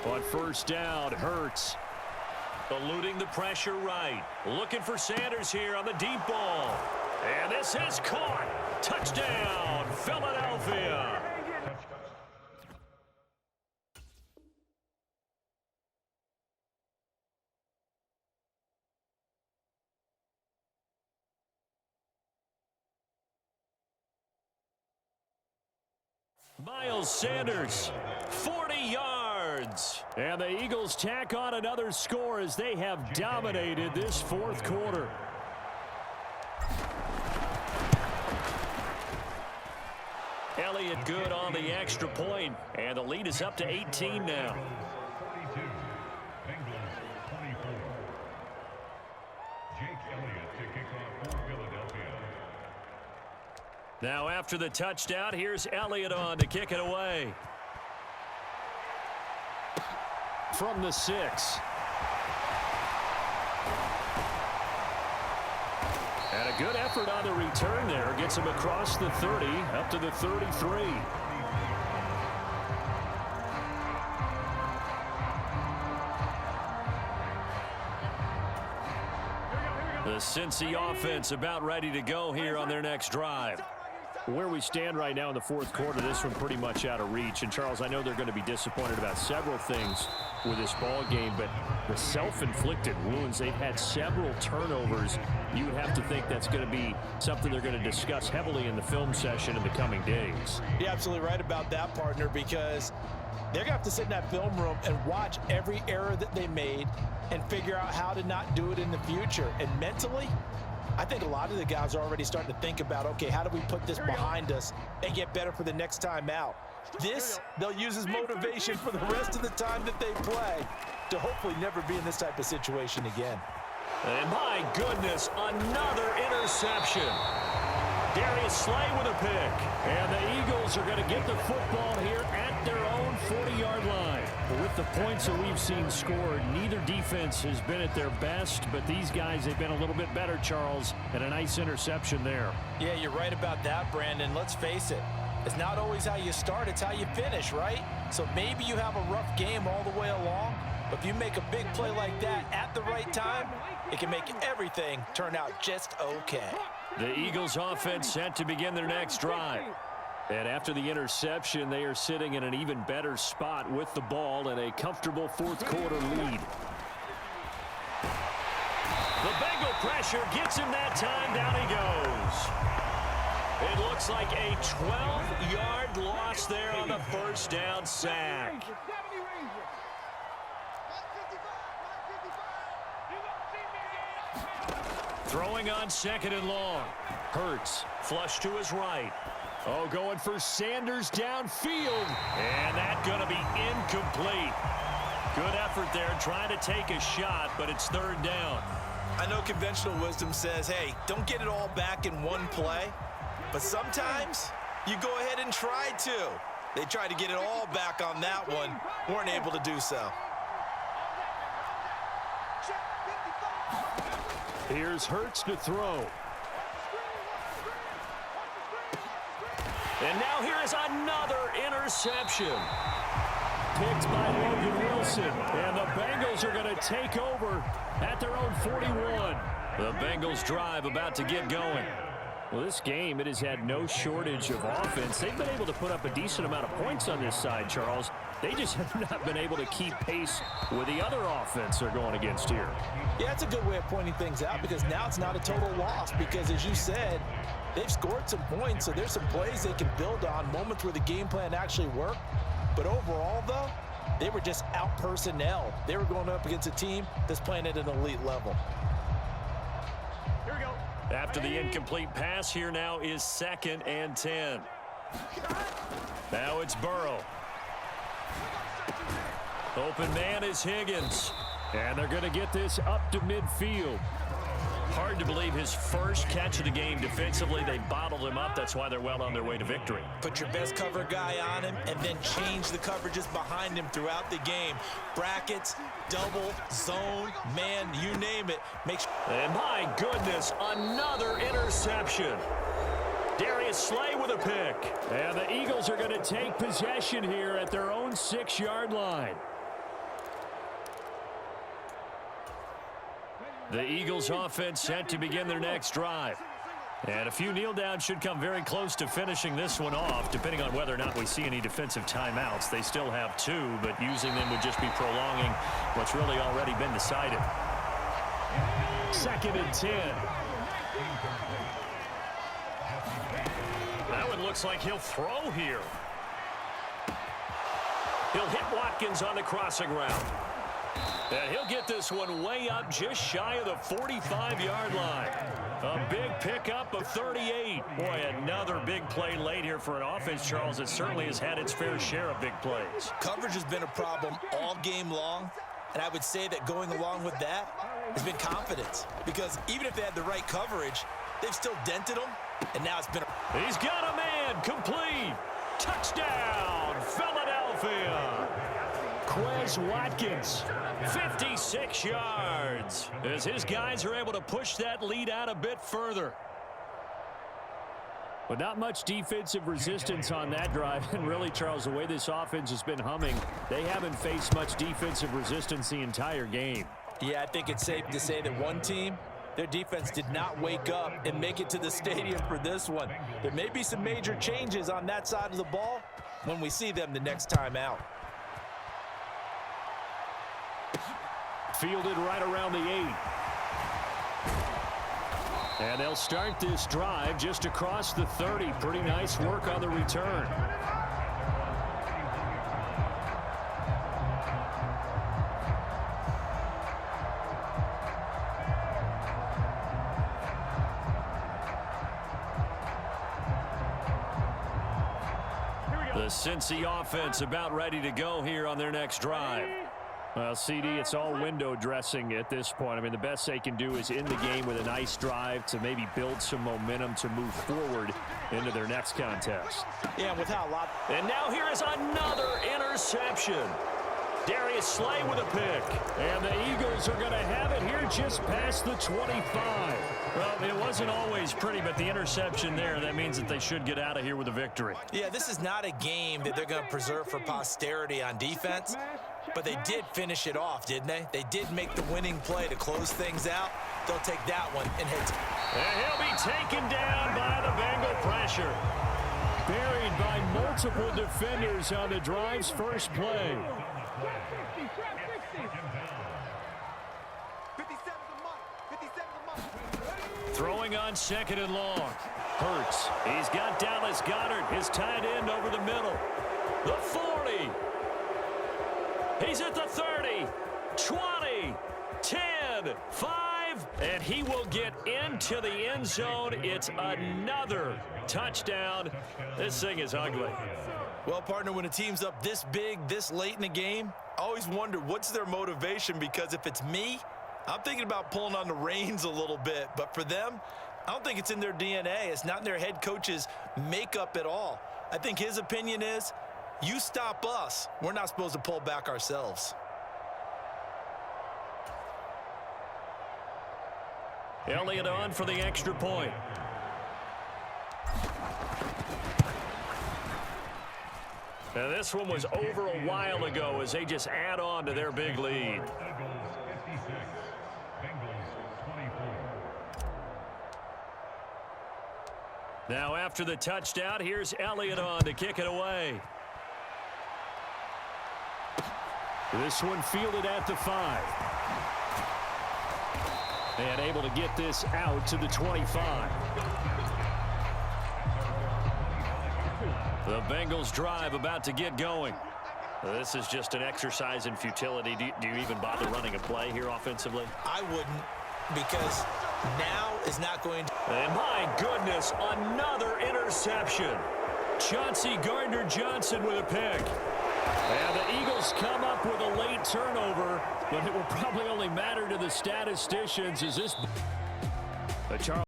On first down, Hurts. Eluding the pressure right. Looking for Sanders here on the deep ball. And this is caught. Touchdown, Philadelphia. Miles Sanders, 40 yards. And the Eagles tack on another score as they have dominated this fourth quarter. Elliott good on the extra point, and the lead is up to 18 now. Now after the touchdown, here's Elliott on to kick it away. From the 6. And a good effort on the return there. Gets him across the 30, up to the 33. The Cincy offense about ready to go here on their next drive. Where we stand right now in the fourth quarter, this one pretty much out of reach. And, Charles, I know they're going to be disappointed about several things with this ball game, but the self-inflicted wounds, they've had several turnovers. You would have to think that's going to be something they're going to discuss heavily in the film session in the coming days. You're absolutely right about that, partner, because they're going to have to sit in that film room and watch every error that they made and figure out how to not do it in the future. And mentally, I think a lot of the guys are already starting to think about, okay, how do we put this behind us and get better for the next time out? This, they'll use as motivation for the rest of the time that they play to hopefully never be in this type of situation again. And my goodness, another interception. Darius Slay with a pick. And the Eagles are going to get the football here at their own 40-yard line. With the points that we've seen scored, neither defense has been at their best, but these guys have been a little bit better, Charles, and a nice interception there. Yeah, you're right about that, Brandon. Let's face it. It's not always how you start, it's how you finish, right? So maybe you have a rough game all the way along, but if you make a big play like that at the right time, it can make everything turn out just okay. The Eagles offense set to begin their next drive. And after the interception, they are sitting in an even better spot with the ball and a comfortable fourth quarter lead. The Bengal pressure gets him that time. Down he goes. It looks like a 12-yard loss there on the first down sack. Throwing on second and long. Hurts, flush to his right. Oh, going for Sanders downfield. And that's going to be incomplete. Good effort there trying to take a shot, but it's third down. I know conventional wisdom says, hey, don't get it all back in one play. But sometimes you go ahead and try to. They tried to get it all back on that one. Weren't able to do so. Here's Hurts to throw. And now here is another interception. Picked by Logan Wilson. And the Bengals are going to take over at their own 41. The Bengals drive about to get going. Well, this game, it has had no shortage of offense. They've been able to put up a decent amount of points on this side, Charles. They just have not been able to keep pace with the other offense they're going against here. Yeah, that's a good way of pointing things out because now it's not a total loss because, as you said, they've scored some points, so there's some plays they can build on, moments where the game plan actually worked. But overall, though, they were just out personnel. They were going up against a team that's playing at an elite level. Here we go. After the incomplete pass, here now is 2nd and 10. Now it's Burrow. Open man is Higgins. And they're going to get this up to midfield. Hard to believe his first catch of the game defensively. They bottled him up. That's why they're well on their way to victory. Put your best cover guy on him and then change the coverages behind him throughout the game. Brackets, double, zone, man, you name it. And my goodness, another interception. Darius Slay with a pick. And the Eagles are going to take possession here at their own 6-yard line. The Eagles offense set to begin their next drive. And a few kneel downs should come very close to finishing this one off, depending on whether or not we see any defensive timeouts. They still have 2, but using them would just be prolonging what's really already been decided. 2nd and 10. That one looks like he'll throw here. He'll hit Watkins on the crossing route. And he'll get this one way up just shy of the 45-yard line. A big pickup of 38. Boy, another big play late here for an offense, Charles, that certainly has had its fair share of big plays. Coverage has been a problem all game long, and I would say that going along with that has been confidence. Because even if they had the right coverage, they've still dented them, and now it's been He's got a man, complete. Touchdown, Philadelphia. Quez Watkins, 56 yards, as his guys are able to push that lead out a bit further. But not much defensive resistance on that drive. And really, Charles, the way this offense has been humming, they haven't faced much defensive resistance the entire game. Yeah, I think it's safe to say that one team, their defense did not wake up and make it to the stadium for this one. There may be some major changes on that side of the ball when we see them the next time out. Fielded right around the 8. And they'll start this drive just across the 30. Pretty nice work on the return. The Cincy offense about ready to go here on their next drive. Well, CD, it's all window dressing at this point. I mean, the best they can do is end the game with a nice drive to maybe build some momentum to move forward into their next contest. Yeah, without a lot. And now here is another interception. Darius Slay with a pick. And the Eagles are going to have it here just past the 25. Well, it wasn't always pretty, but the interception there, that means that they should get out of here with a victory. Yeah, this is not a game that they're going to preserve for posterity on defense. But they did finish it off, didn't they? They did make the winning play to close things out. They'll take that one and hit. And he'll be taken down by the Bengal pressure. Buried by multiple defenders on the drive's first play. Throwing on 2nd and long. Hurts. He's got Dallas Goedert, his tight end, over the middle. The 40. He's at the 30, 20, 10, 5, and he will get into the end zone. It's another touchdown. This thing is ugly. Well, partner, when a team's up this big, this late in the game, I always wonder what's their motivation, because if it's me, I'm thinking about pulling on the reins a little bit. But for them, I don't think it's in their DNA. It's not in their head coach's makeup at all. I think his opinion is, you stop us, we're not supposed to pull back ourselves. Elliott on for the extra point. Now this one was over a while ago as they just add on to their big lead. Now after the touchdown, here's Elliott on to kick it away. This one fielded at the 5. And able to get this out to the 25. The Bengals drive about to get going. This is just an exercise in futility. Do you even bother running a play here offensively? I wouldn't, because now is not going to. And my goodness, another interception. Chauncey Gardner-Johnson with a pick. And the Eagles come up with a late turnover, but it will probably only matter to the statisticians as this Charles.